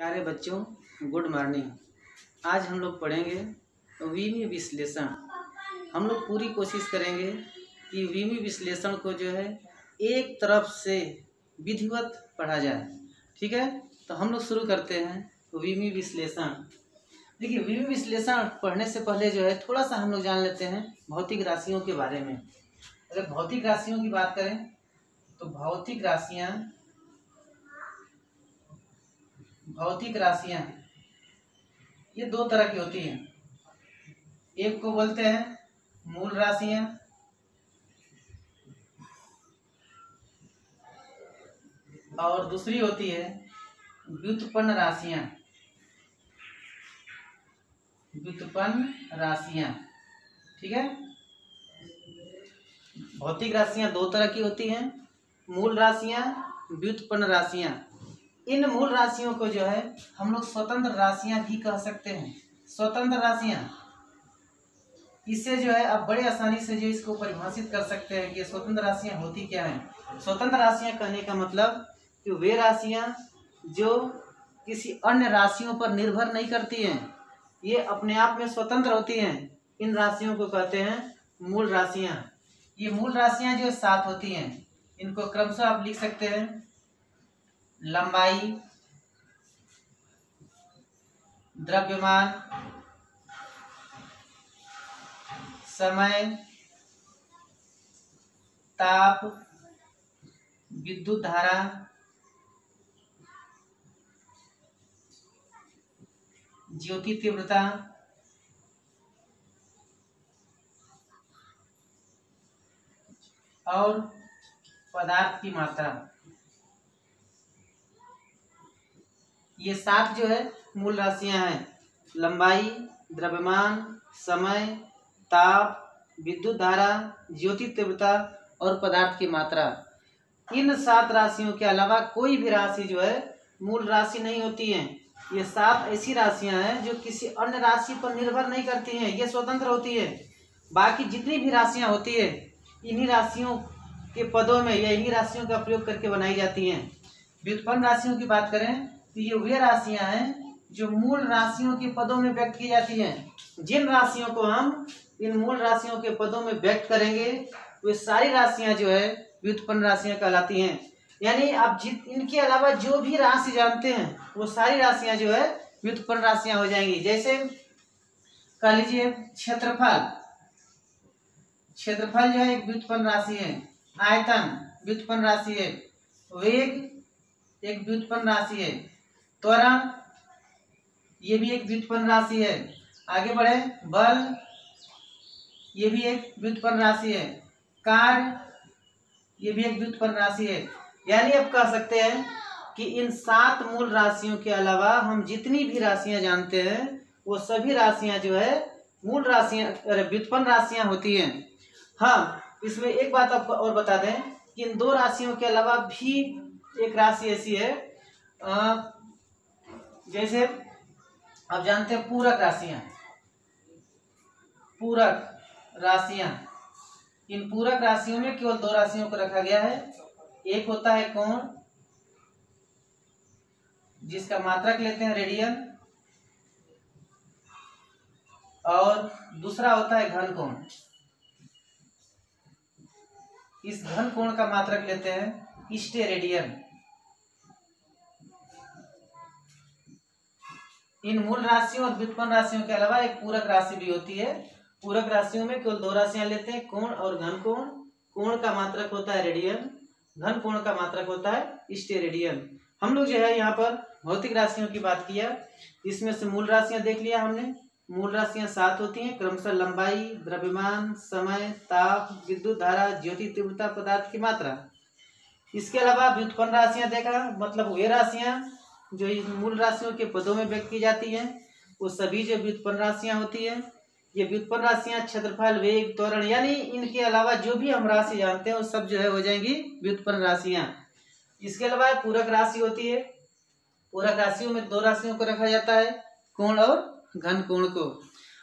प्यारे बच्चों, good morning. आज हम लोग पढ़ेंगे विमीय विश्लेषण। हम लोग पूरी कोशिश करेंगे कि विमीय विश्लेषण को जो है एक तरफ से विधिवत पढ़ा जाए। ठीक है, तो हम लोग शुरू करते हैं विमीय विश्लेषण। देखिए, विमीय विश्लेषण पढ़ने से पहले जो है थोड़ा सा हम लोग जान लेते हैं भौतिक राशियों के बारे में। अगर भौतिक राशियों की बात करें तो भौतिक राशियां ये दो तरह की होती हैं। एक को बोलते हैं मूल राशियां और दूसरी होती है व्युत्पन्न राशियां। ठीक है, भौतिक राशियां दो तरह की होती हैं, मूल राशियां, व्युत्पन्न राशियां। इन मूल राशियों को जो है हम लोग स्वतंत्र राशियां भी कह सकते हैं। स्वतंत्र राशियां, इससे जो है आप बड़े आसानी से जो इसको परिभाषित कर सकते हैं कि स्वतंत्र राशियां होती क्या हैं। स्वतंत्र राशियां कहने का मतलब कि वे राशियां जो किसी अन्य राशियों पर निर्भर नहीं करती हैं, ये अपने आप में स्वतंत्र होती हैं, इन राशियों को कहते हैं मूल राशियां। ये मूल राशियां जो 7 होती हैं, इनको क्रमशः आप लिख सकते हैं लंबाई, द्रव्यमान, समय, ताप, विद्युत धारा, ज्योति तीव्रता, और पदार्थ की मात्रा। ये 7 जो है मूल राशियां हैं। लंबाई, द्रव्यमान, समय, ताप, विद्युत धारा, ज्योति तीव्रता और पदार्थ की मात्रा। इन 7 राशियों के अलावा कोई भी राशि जो है मूल राशि नहीं होती है। ये 7 ऐसी राशियां हैं जो किसी अन्य राशि पर निर्भर नहीं करती हैं, ये स्वतंत्र होती है। बाकी जितनी भी राशियां होती है इन्हीं राशियों के पदों में या इन्हीं राशियों का प्रयोग करके बनाई जाती हैं। व्युत्पन्न राशियों की बात करें तो ये वे राशियां हैं जो मूल राशियों के पदों में व्यक्त की जाती हैं। जिन राशियों को हम इन मूल राशियों के पदों में व्यक्त करेंगे वे सारी राशियां जो है व्युत्पन्न राशियां कहलाती हैं। यानी आप इनके अलावा जो भी राशि जानते हैं वो सारी राशियां जो है व्युत्पन्न राशियां हो जाएंगी। जैसे कह लीजिए क्षेत्रफल जो है एक व्युत्पन्न राशि है, आयतन व्युत्पन्न राशि है, वेग एक व्युत्पन्न राशि है, त्वरण ये भी एक व्युत्पन्न राशि है, आगे बढ़े बल ये भी एक व्युत्पन्न राशि है, कार्य ये भी एक व्युत्पन्न राशि है। यानी आप कह सकते हैं कि इन 7 मूल राशियों के अलावा हम जितनी भी राशियां जानते हैं वो सभी राशियां जो है मूल राशियां व्युत्पन्न राशियां होती हैं। हाँ, इसमें एक बात आपको और बता दें कि इन 2 राशियों के अलावा भी एक राशि ऐसी है, जैसे आप जानते हैं पूरक राशियां। इन पूरक राशियों में केवल 2 राशियों को रखा गया है। एक होता है कोण, जिसका मात्रक लेते हैं रेडियन, और दूसरा होता है घन कोण। इस घन कोण का मात्रक लेते हैं स्टेरेडियन। इन मूल राशियों और व्युत्पन्न राशियों के अलावा एक पूरक राशि भी होती है। पूरक राशियों में केवल 2 राशियां लेते हैं, कोण और घन कोण। कोण का मात्रक होता है रेडियन, घन कोण का मात्रक होता है स्टेरेडियन। हम लोग जो है यहाँ पर भौतिक राशियों की बात किया, इसमें से मूल राशियां देख लिया हमने। मूल राशियां 7 होती हैं, क्रमशः लंबाई, द्रव्यमान, समय, ताप, विद्युत धारा, ज्योति तीव्रता, पदार्थ की मात्रा। इसके अलावा व्युत्पन्न राशियां देखा, मतलब वे राशियां जो इन मूल राशियों के पदों में व्यक्त की जाती हैं वो सभी जो व्युत्पन्न राशियां होती हैं। ये व्युत्पन्न राशियां क्षेत्रफल, वेग, त्वरण यानी इनके अलावा जो भी हम राशि जानते हैं वो सब जो है हो जाएंगी व्युत्पन्न राशियां। इसके अलावा पूरक राशि होती है। पूरक राशियों में 2 राशियों को रखा जाता है, कोण और घन कोण को।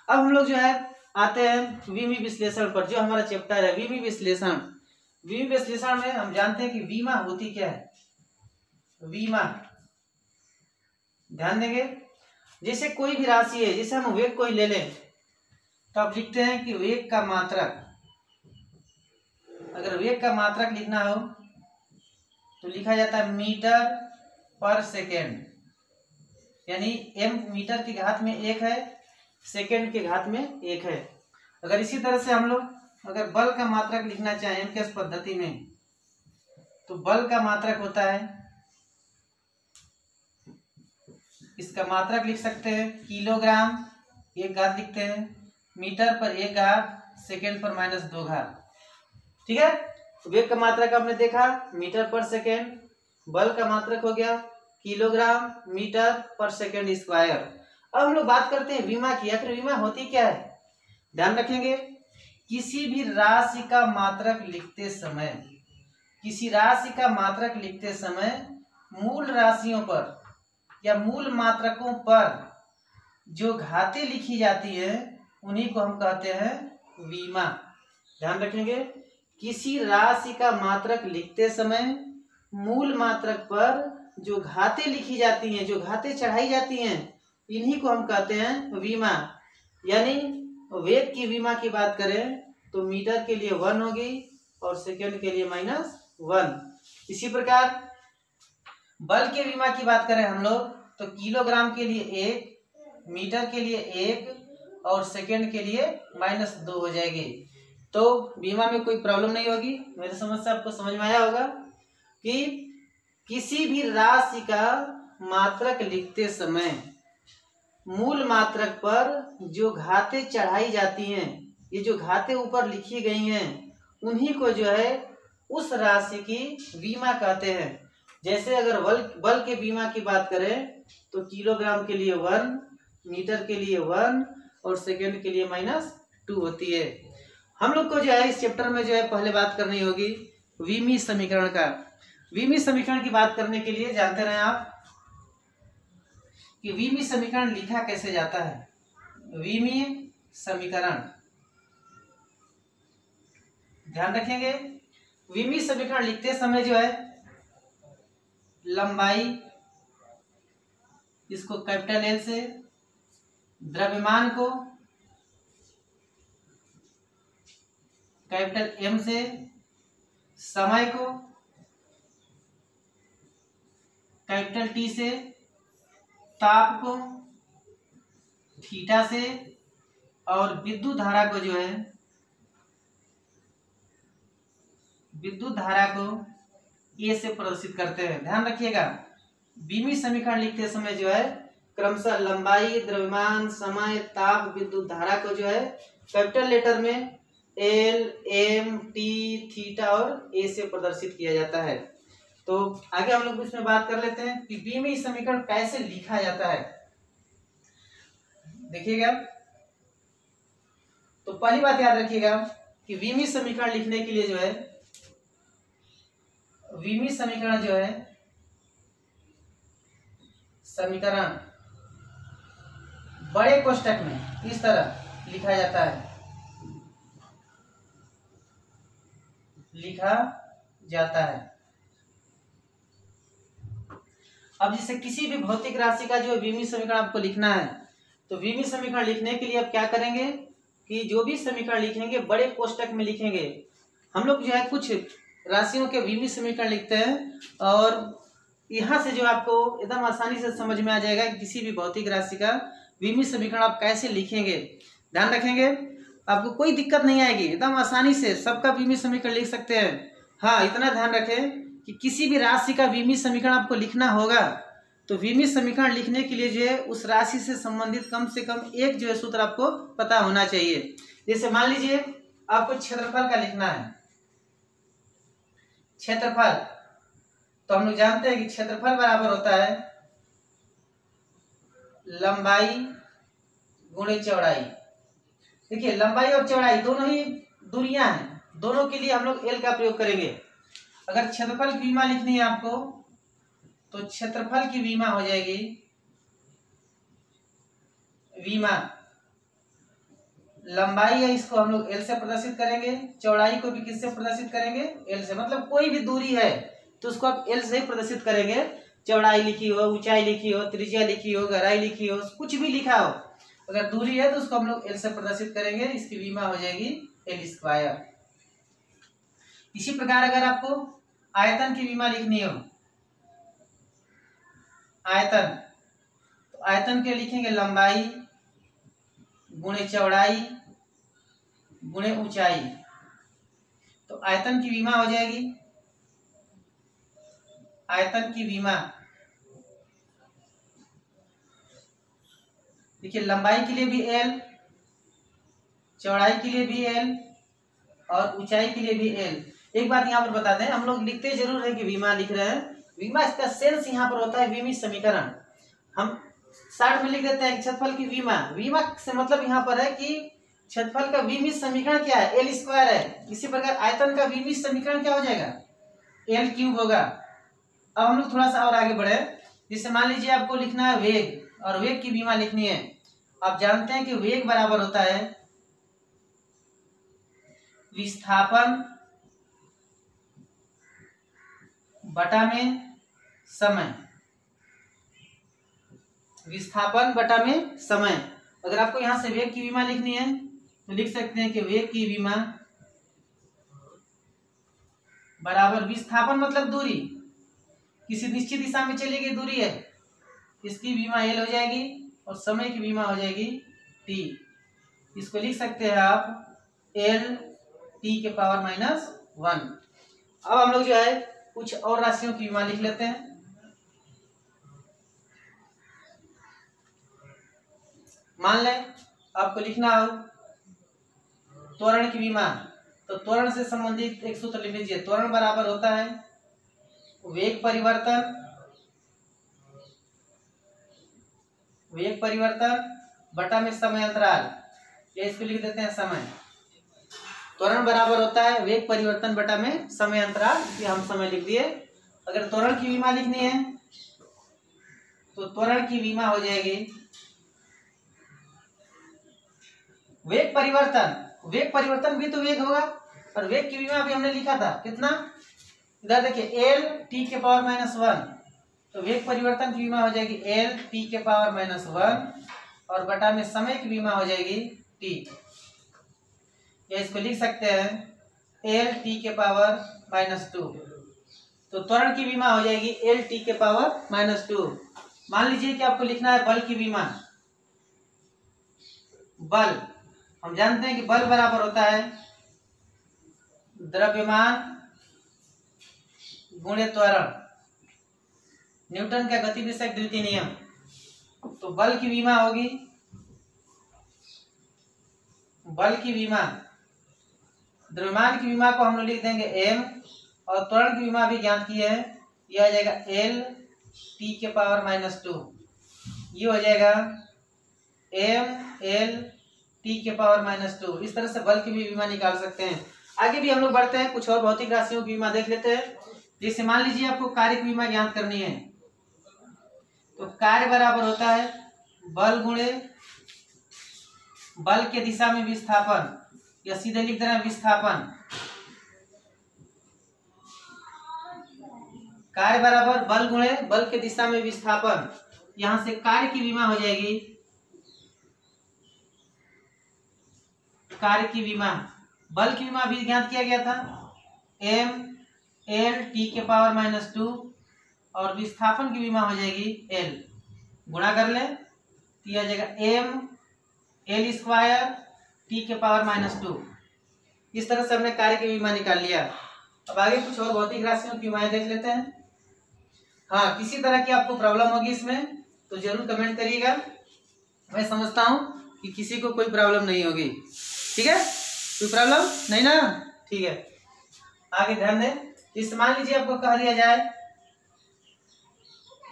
अब हम लोग जो है आते हैं विमीय विश्लेषण पर, जो हमारा चैप्टर है विमीय विश्लेषण। विमीय विश्लेषण में हम जानते हैं कि विमा होती क्या है। विमा ध्यान देंगे, जैसे कोई भी राशि है, जैसे हम वेग कोई ले लें तो आप लिखते हैं कि वेग का मात्रक, अगर वेग का मात्रक लिखना हो तो लिखा जाता है मीटर पर सेकेंड, यानी m मीटर की घात में 1 है, सेकेंड के घात में 1 है। अगर इसी तरह से हम लोग अगर बल का मात्रक लिखना चाहें एमकेएस पद्धति में तो बल का मात्रक होता है, इसका मात्रक लिख सकते हैं किलोग्राम, 1 घात लिखते हैं, मीटर पर 1 घात, सेकेंड पर -2 घात। ठीक है, वेग का मात्रक आपने देखा मीटर पर सेकेंड, बल का मात्रक हो गया किलोग्राम मीटर पर सेकेंड स्क्वायर। अब हम लोग बात करते हैं विमा की। आखिर विमा होती क्या है, ध्यान रखेंगे, किसी भी राशि का मात्रक लिखते समय, किसी राशि का मात्रक लिखते समय मूल राशियों पर या मूल मात्रकों पर जो घातें लिखी जाती है उन्हीं को हम कहते हैं विमा। ध्यान रखेंगे, किसी राशि का मात्रक लिखते समय मूल मात्रक पर जो घातें लिखी जाती हैं, जो घातें चढ़ाई जाती हैं, इन्हीं को हम कहते हैं विमा। यानी वेग की विमा की बात करें तो मीटर के लिए 1 होगी और सेकेंड के लिए -1। इसी प्रकार बल के विमा की बात करें हम लोग तो किलोग्राम के लिए 1, मीटर के लिए 1 और सेकेंड के लिए -2 हो जाएगी। तो बीमा में कोई प्रॉब्लम नहीं होगी। मेरी समझ से आपको समझ में आया होगा कि किसी भी राशि का मात्रक लिखते समय मूल मात्रक पर जो घातें चढ़ाई जाती हैं, ये जो घातें ऊपर लिखी गई हैं, उन्हीं को जो है उस राशि की बीमा कहते हैं। जैसे अगर बल के बीमा की बात करें तो किलोग्राम के लिए 1, मीटर के लिए 1 और सेकेंड के लिए -2 होती है। हम लोग को जो है इस चैप्टर में जो है पहले बात करनी होगी विमी समीकरण का। विमी समीकरण की बात करने के लिए जानते रहे आप कि विमी समीकरण लिखा कैसे जाता है। विमी समीकरण ध्यान रखेंगे, विमी समीकरण लिखते समय जो है लंबाई इसको कैपिटल एल से, द्रव्यमान को कैपिटल एम से, समय को कैपिटल टी से, ताप को थीटा से और विद्युत धारा को जो है विद्युत धारा को ए से प्रदर्शित करते हैं। ध्यान रखिएगा, विमी समीकरण लिखते समय जो है क्रमशः लंबाई, द्रव्यमान, समय, ताप, विद्युत धारा को जो है कैपिटल लेटर में एल, एम, टी, थीटा और ए से प्रदर्शित किया जाता है। तो आगे हम लोग इसमें बात कर लेते हैं कि विमी समीकरण कैसे लिखा जाता है। देखिएगा, तो पहली बात याद रखिएगा कि विमी समीकरण लिखने के लिए जो है विमी समीकरण जो है समीकरण बड़े कोष्ठक में इस तरह लिखा जाता है, लिखा जाता है। अब जैसे किसी भी भौतिक राशि का जो विमी समीकरण आपको लिखना है तो विमी समीकरण लिखने के लिए आप क्या करेंगे कि जो भी समीकरण लिखेंगे बड़े कोष्ठक में लिखेंगे। हम लोग जो है कुछ राशियों के विमी समीकरण लिखते हैं और यहाँ से जो आपको एकदम आसानी से समझ में आ जाएगा कि किसी भी भौतिक राशि का विमी समीकरण आप कैसे लिखेंगे। ध्यान रखेंगे, आपको कोई दिक्कत नहीं आएगी, एकदम आसानी से सबका विमी समीकरण लिख सकते हैं। हाँ, इतना ध्यान रखें कि किसी भी राशि का विमी समीकरण आपको लिखना होगा तो विमी समीकरण लिखने के लिए जो है उस राशि से संबंधित कम से कम एक जो है सूत्र आपको पता होना चाहिए। जैसे मान लीजिए आपको क्षेत्रफल का लिखना है, क्षेत्रफल, तो हम लोग जानते हैं कि क्षेत्रफल बराबर होता है लंबाई गुणे चौड़ाई। देखिए, लंबाई और चौड़ाई दोनों ही दूरियां हैं, दोनों के लिए हम लोग एल का प्रयोग करेंगे। अगर क्षेत्रफल की विमा लिखनी है आपको तो क्षेत्रफल की विमा हो जाएगी विमा, लंबाई है इसको हम लोग एल से प्रदर्शित करेंगे, चौड़ाई को भी किससे प्रदर्शित करेंगे, एल से। मतलब कोई भी दूरी है तो उसको आप एल से ही प्रदर्शित करेंगे। चौड़ाई लिखी हो, ऊंचाई लिखी हो, त्रिज्या लिखी हो, गहराई लिखी हो, कुछ भी लिखा हो, अगर दूरी है तो उसको हम लोग एल से प्रदर्शित करेंगे। इसकी विमा हो जाएगी एल स्क्वायर। इसी प्रकार अगर आपको आयतन की विमा लिखनी हो, आयतन, तो आयतन के लिखेंगे लंबाई गुणे चौड़ाई गुणे ऊंचाई। तो आयतन की विमा हो जाएगी, आयतन की विमा देखिए, लंबाई के लिए भी एल, चौड़ाई के लिए भी एल और ऊंचाई के लिए भी एल। एक बात यहाँ पर बता दें, हम लोग लिखते जरूर है कि विमा लिख रहे हैं, विमा इसका सेंस यहाँ पर होता है विमीय समीकरण। हम शॉर्ट में लिख देते हैं क्षेत्रफल की विमा, विमा से मतलब यहाँ पर है कि क्षेत्रफल का विमीय समीकरण क्या है, एल स्क्वायर है। इसी प्रकार आयतन का विमीय समीकरण क्या हो जाएगा, एल क्यूब होगा। अब हम लोग थोड़ा सा और आगे बढ़े, जिससे मान लीजिए आपको लिखना है वेग, और वेग की विमा लिखनी है। आप जानते हैं कि वेग बराबर होता है विस्थापन बटा में समय, विस्थापन बटा में समय। अगर आपको यहां से वेग की विमा लिखनी है तो लिख सकते हैं कि वेग की विमा बराबर विस्थापन मतलब दूरी, किसी निश्चित दिशा में चली गई दूरी है, इसकी विमा एल हो जाएगी, और समय की विमा हो जाएगी टी। इसको लिख सकते हैं आप एल टी के पावर -1। अब हम लोग जो है कुछ और राशियों की विमा लिख लेते हैं। मान लें आपको लिखना हो त्वरण की विमा, तो त्वरण से संबंधित एक सूत्र लिख लीजिए। त्वरण बराबर होता है वेग परिवर्तन, वेग परिवर्तन बटा में समय अंतराल, या इसको लिख देते हैं समय। त्वरण बराबर होता है वेग परिवर्तन बटा में समय अंतराल, ये हम समय लिख दिए। अगर त्वरण की विमा लिखनी है तो त्वरण की विमा हो जाएगी वेग परिवर्तन, वेग परिवर्तन भी तो वेग होगा, और वेग की विमा अभी हमने लिखा था कितना, इधर देखिए एल टी के पावर -1, तो वेग परिवर्तन की विमा हो जाएगी एल टी के पावर -1, और बटा में समय की विमा हो जाएगी टी, या इसको लिख सकते हैं एल टी के पावर -2। तो त्वरण की विमा हो जाएगी एल टी के पावर -2। मान लीजिए कि आपको लिखना है बल की विमा, बल हम जानते हैं कि बल बराबर होता है द्रव्यमान गुणे त्वरण, न्यूटन का गति विषयक द्वितीय नियम। तो बल की विमा होगी, बल की विमा, द्रव्यमान की विमा को हम लोग लिख देंगे एम, और त्वरण की विमा भी ज्ञात की है, यह हो जाएगा एल टी के पावर -2, ये हो जाएगा एम एल टी के पावर -2। इस तरह से बल की भी विमा निकाल सकते हैं। आगे भी हम लोग बढ़ते हैं, कुछ और भौतिक राशियों की विमा देख लेते हैं। जैसे मान लीजिए आपको कार्य की विमा ज्ञात करनी है, तो कार्य बराबर होता है बल गुणे बल के दिशा में विस्थापन, या सीधे लिख दे रहे हैं विस्थापन। कार्य बराबर बल गुणे बल के दिशा में विस्थापन। यहां से कार्य की विमा हो जाएगी, कार्य की विमा, बल की विमा भी ज्ञात किया गया था एम एल टी के पावर -2, और विस्थापन की विमा हो जाएगी एल, गुणा कर ले तो यह आ जाएगा एम एल स्क्वायर टी के पावर -2। इस तरह से हमने कार्य की विमा निकाल लिया। अब आगे कुछ और भौतिक राशियों की विमाएं देख लेते हैं। हाँ, किसी तरह की आपको प्रॉब्लम होगी इसमें तो जरूर कमेंट करिएगा। मैं समझता हूँ कि किसी को कोई प्रॉब्लम नहीं होगी, ठीक है, कोई प्रॉब्लम नहीं ना, ठीक है। आगे ध्यान दें, इस मान लीजिए आपको कह दिया जाए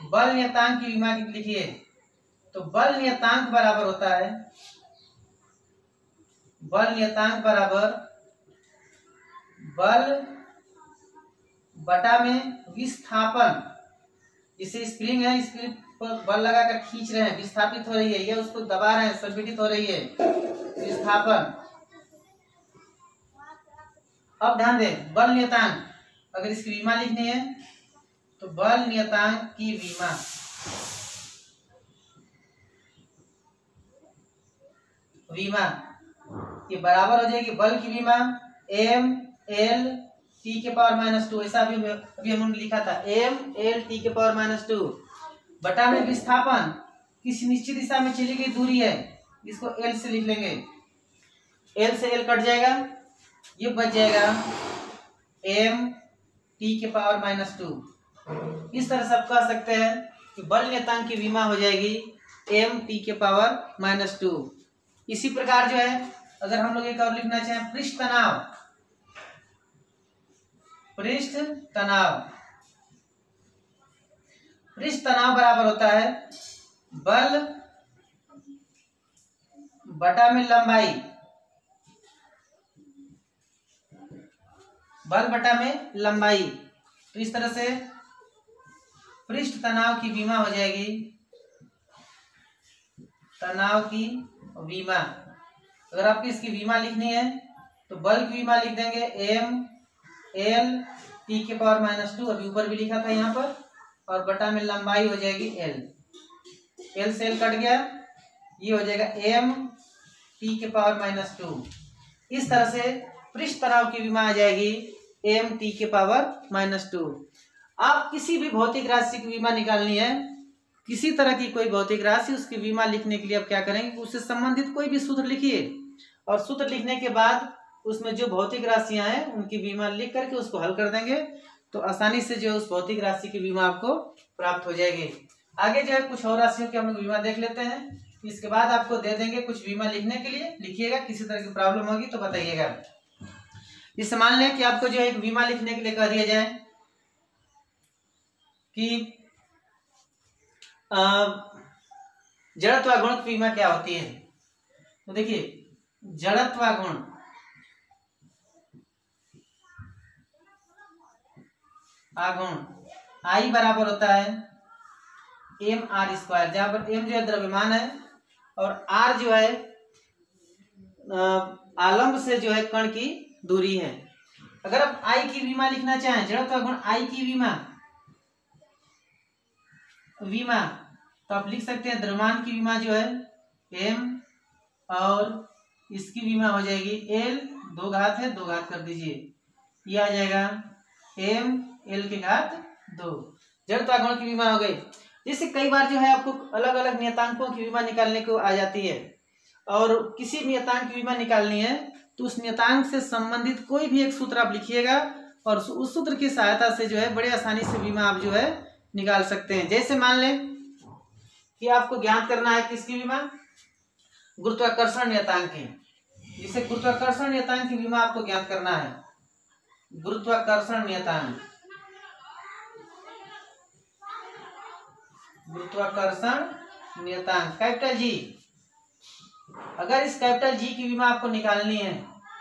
बल नियतांक की विमा लिखिए, तो बल नियतांक बराबर होता है, बल नियतांक बराबर बल बटा में विस्थापन। जैसे स्प्रिंग है, स्प्रिंग पर बल लगाकर खींच रहे हैं, विस्थापित हो रही है, या उसको दबा रहे हैं, संपीड़ित हो रही है, विस्थापन। अब ध्यान दें, बल नियतांक अगर इसकी विमा लिखनी है तो बल नियतांक की विमा ये बराबर हो जाएगी बल की विमा एम एल टी के पावर -2, ऐसा अभी हमने लिखा था एम एल टी के पावर -2 बटा में विस्थापन किसी निश्चित दिशा में चली गई दूरी है, इसको एल से लिख लेंगे, एल से एल कट जाएगा, ये बच जाएगा एम टी के पावर -2। इस तरह से आप कह सकते हैं कि बल नियतांक की विमा हो जाएगी एम टी के पावर -2। इसी प्रकार जो है अगर हम लोग एक और लिखना चाहें पृष्ठ तनाव बराबर होता है बल बटा में लंबाई, तो इस तरह से पृष्ठ तनाव की विमा हो जाएगी तनाव की विमा। अगर आपको इसकी विमा लिखनी है तो बल की विमा लिख देंगे एम एल टी के पावर -2, अभी ऊपर भी लिखा था यहाँ पर, और बटा में लंबाई हो जाएगी एल से एल कट गया, ये हो जाएगा एम टी के पावर -2। इस तरह से पृष्ठ तनाव की विमा आ जाएगी एम टी के पावर -2। आप किसी भी भौतिक राशि की विमा निकालनी है, किसी तरह की कोई भौतिक राशि, उसकी विमा लिखने के लिए आप क्या करेंगे, उससे संबंधित कोई भी सूत्र लिखिए और सूत्र लिखने के बाद उसमें जो भौतिक राशियां हैं उनकी विमा लिख करके उसको हल कर देंगे, तो आसानी से जो उस भौतिक राशि की विमा आपको प्राप्त हो जाएगी। आगे जो है कुछ और राशियों की हम लोग विमा देख लेते हैं, इसके बाद आपको दे देंगे कुछ बीमा लिखने के लिए, लिखिएगा, किसी तरह की प्रॉब्लम होगी तो बताइएगा। इस मान लें कि आपको जो एक बीमा लिखने के लिए कह दिया जाए कि जड़त्वागुण की बीमा क्या होती है, तो देखिए जड़त्वागुण आई बराबर होता है mr², जहां पर m जो है द्रव्यमान है और r जो है आलंब से जो है कण की दूरी है। अगर आप I की विमा लिखना चाहें, जड़त्वागुण I की विमा तो आप लिख सकते हैं द्रव्यमान की विमा जो है m और इसकी विमा हो जाएगी l, 2 घात है 2 घात कर दीजिए, ये आ जाएगा m l के घात 2। जड़त्वागुण की विमा हो गई। जैसे कई बार जो है आपको अलग अलग नियतांकों की विमा निकालने को आ जाती है और किसी नियतांक की विमा निकालनी है तो उस नियतांक से संबंधित कोई भी एक सूत्र आप लिखिएगा और उस सूत्र की सहायता से जो है बड़े आसानी से विमा आप जो है निकाल सकते हैं। जैसे मान लें कि आपको ज्ञात करना है किसकी विमा, गुरुत्वाकर्षण नियतांक की, जिसे गुरुत्वाकर्षण नियतांक की विमा आपको ज्ञात करना है। गुरुत्वाकर्षण नियतांक कैपिटल जी, अगर इस कैपिटल जी की विमा आपको निकालनी है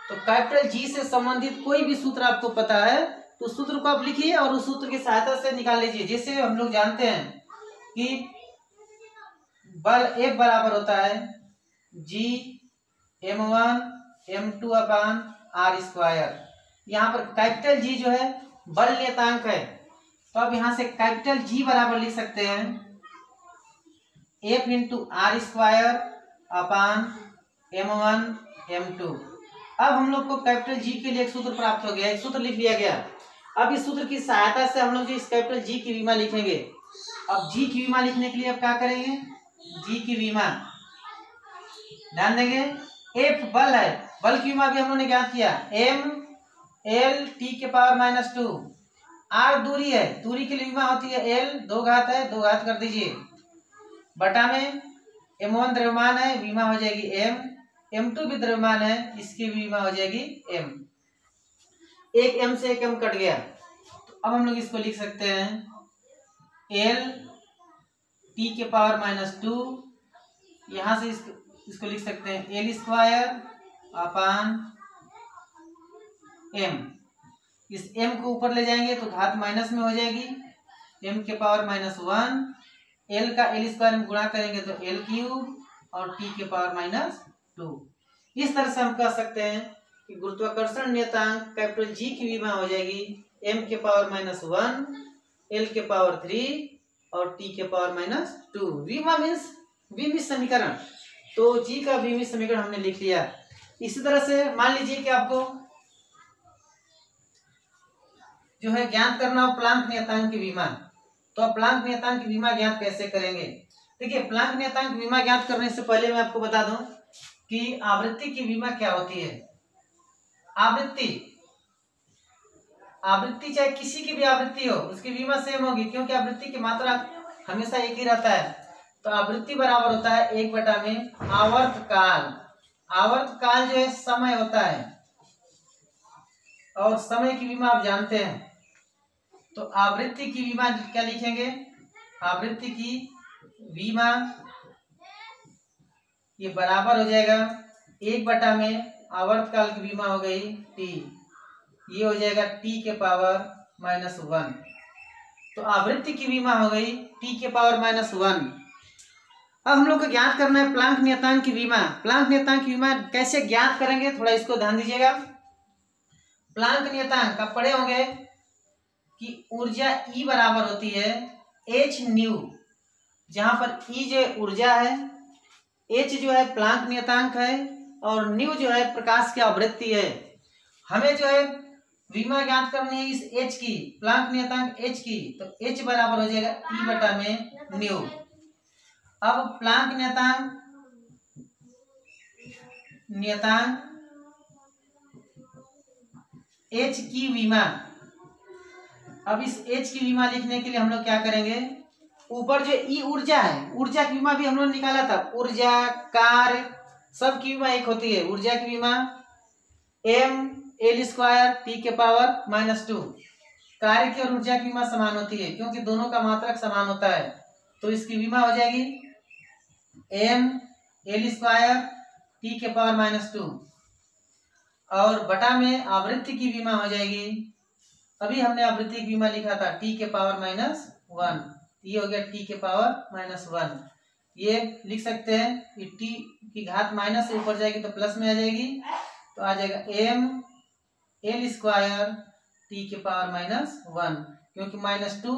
तो कैपिटल जी से संबंधित कोई भी सूत्र आपको पता है तो उस सूत्र को आप लिखिए और उस सूत्र की सहायता से निकाल लीजिए। जैसे हम लोग जानते हैं कि बल F बराबर होता है G m1 m2 अपान r²। यहाँ पर कैपिटल G जो है बल नियतांक है, तो अब यहाँ से कैपिटल G बराबर लिख सकते हैं F इंटू r² अपान m1 m2। अब हम लोग को कैपिटल G के लिए एक सूत्र प्राप्त हो गया, एक सूत्र लिख लिया गया। अब इस सूत्र की सहायता से हम लोग जो इस कैपिटल G की विमा लिखेंगे। अब G की विमा लिखने के लिए अब क्या करेंगे, G की विमा ध्यान देंगे, F बल है, बल की विमा भी हम लोगों ने ज्ञात किया m l t के पावर -2, r दूरी है, दूरी की विमा होती है l, 2 घात है 2 घात कर दीजिए, बटा में m1 द्रव्यमान है, विमा हो जाएगी m, m2 भी द्रव्यमान है, इसकी विमा हो जाएगी m। एक m से एक m कट गया, तो अब हम लोग इसको लिख सकते हैं l t के पावर -2, यहां से इसको लिख सकते हैं l² अपान m। इस m को ऊपर ले जाएंगे तो घात माइनस में हो जाएगी, m के पावर -1, l का l² में गुणा करेंगे तो l³ और t के पावर -2। इस तरह से हम कह सकते हैं कि गुरुत्वाकर्षण नियतांक कैपिटल G की विमा हो जाएगी m के पावर -1 L के पावर 3 और T के पावर -2। बीमा मीन्स बीमित समीकरण। तो G का बीमित समीकरण हमने लिख लिया। इसी तरह से मान लीजिए कि आपको जो है ज्ञात करना हो प्लांक नियतांक की विमा, तो आप प्लांक नियतांक की विमा ज्ञात कैसे करेंगे? देखिए, प्लांक नियतांक की विमा ज्ञात करने से पहले मैं आपको बता दूं कि आवृत्ति की विमा क्या होती है। आवृत्ति चाहे किसी की भी आवृत्ति हो, उसकी विमा सेम होगी, क्योंकि आवृत्ति की मात्रा हमेशा एक ही रहता है। तो आवृत्ति बराबर होता है 1 में आवर्तकाल। आवर्तकाल जो है समय होता है, और समय की विमा आप जानते हैं। तो आवृत्ति की विमा क्या लिखेंगे? आवृत्ति की विमा ये बराबर हो जाएगा 1 में आवर्तकाल की विमा हो गई T, ये हो जाएगा T के पावर -1। तो आवृत्ति की विमा हो गई T के पावर -1। अब हम लोग को ज्ञात करना है प्लांक नियतांक की विमा। प्लांक नियतांक की विमा कैसे ज्ञात करेंगे, थोड़ा इसको ध्यान दीजिएगा। प्लांक नियतांक आप पढ़े होंगे कि ऊर्जा E बराबर होती है h न्यू, जहां पर E जो ऊर्जा है, h जो है प्लांक नियतांक है, और न्यू जो है प्रकाश की आवृत्ति है। हमें जो है विमा ज्ञात करनी है इस h की, प्लांक नियतांक h की। तो h बराबर हो जाएगा E में न्यू। अब प्लांक नियतांक h की विमा, अब इस h की विमा लिखने के लिए हम लोग क्या करेंगे, ऊपर जो E ऊर्जा है, ऊर्जा की विमा भी हम लोग निकाला था। ऊर्जा, कार्य, सब की विमा एक होती है। ऊर्जा की विमा mL² T के पावर -2। कार्य की और ऊर्जा की विमा समान होती है, क्योंकि दोनों का मात्रक समान होता है। तो इसकी विमा हो जाएगी mL² T के पावर -2, और बटा में आवृत्ति की विमा हो जाएगी, अभी हमने आवृत्ति की विमा लिखा था T के पावर -1, ये हो गया T के पावर -1। ये लिख सकते हैं कि T की घात माइनस से ऊपर जाएगी तो प्लस में आ जाएगी, तो आ जाएगा mL² T के पावर -1, क्योंकि -2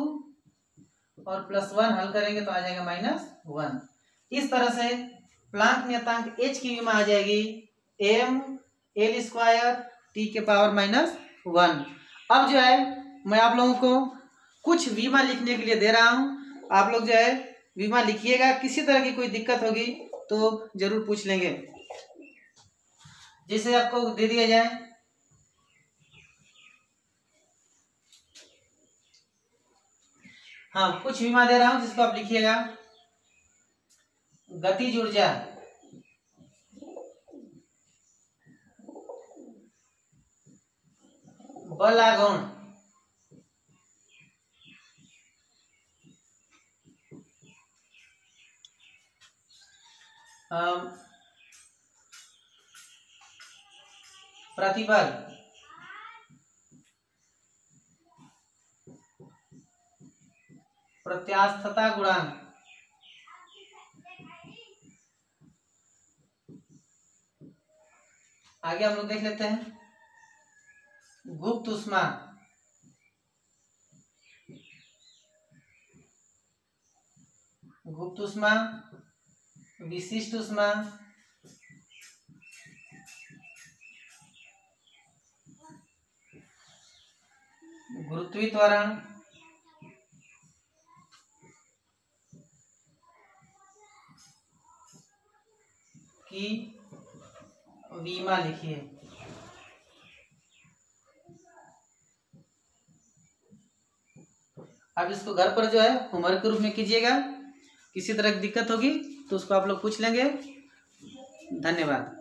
और +1 हल करेंगे तो आ जाएगा -1। इस तरह से प्लांक नियतांक h की विमा आ जाएगी mL² T के पावर -1। अब जो है मैं आप लोगों को कुछ विमा लिखने के लिए दे रहा हूं, आप लोग जो है विमा लिखिएगा। किसी तरह की कोई दिक्कत होगी तो जरूर पूछ लेंगे। जैसे आपको दे दिया जाए, हाँ कुछ विमा दे रहा हूं जिसको आप लिखिएगा। गतिज ऊर्जा, बल आघूर्ण, प्रतिबल, प्रत्यास्थता गुणांक, आगे हम लोग देख लेते हैं गुप्त ऊष्मा, गुप्त ऊष्मा, विशिष्ट ऊष्मा, गुरुत्वीय त्वरण, की विमा लिखिए। अब इसको घर पर जो है होमवर्क के रूप में कीजिएगा। किसी तरह की दिक्कत होगी तो उसको आप लोग पूछ लेंगे। धन्यवाद।